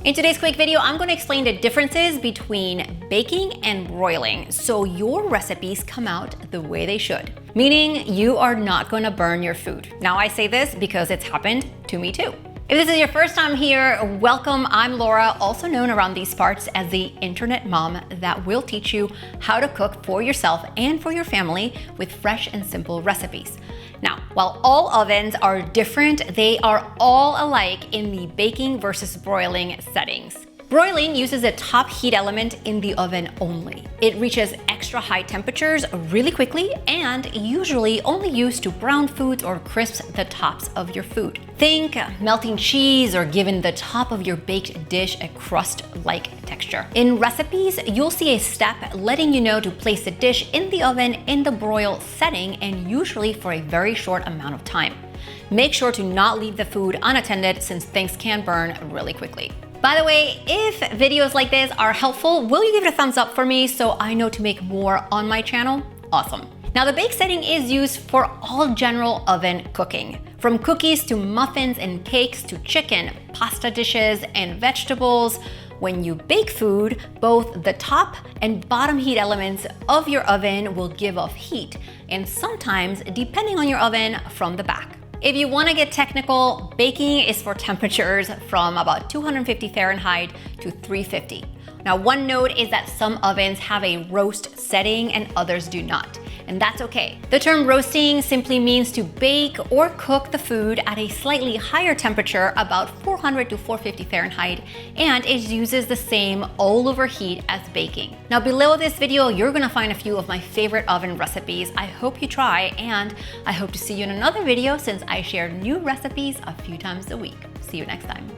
In today's quick video, I'm going to explain the differences between baking and broiling so your recipes come out the way they should, meaning you are not going to burn your food. Now, I say this because it's happened to me too. If this is your first time here, welcome. I'm Laura, also known around these parts as the internet mom that will teach you how to cook for yourself and for your family with fresh and simple recipes. Now, while all ovens are different, they are all alike in the baking versus broiling settings. Broiling uses a top heat element in the oven only. It reaches extra high temperatures really quickly and usually only used to brown foods or crisp the tops of your food. Think melting cheese or giving the top of your baked dish a crust-like texture. In recipes, you'll see a step letting you know to place the dish in the oven in the broil setting and usually for a very short amount of time. Make sure to not leave the food unattended since things can burn really quickly. By the way, if videos like this are helpful, will you give it a thumbs up for me so I know to make more on my channel? Awesome. Now, the bake setting is used for all general oven cooking. From cookies to muffins and cakes to chicken, pasta dishes, and vegetables. When you bake food, both the top and bottom heat elements of your oven will give off heat, and sometimes, depending on your oven, from the back. If you want to get technical, baking is for temperatures from about 250 Fahrenheit to 350. Now, one note is that some ovens have a roast setting and others do not, and that's okay. The term roasting simply means to bake or cook the food at a slightly higher temperature, about 400 to 450 Fahrenheit, and it uses the same all-over heat as baking. Now, below this video, you're gonna find a few of my favorite oven recipes. I hope you try, and I hope to see you in another video since I share new recipes a few times a week. See you next time.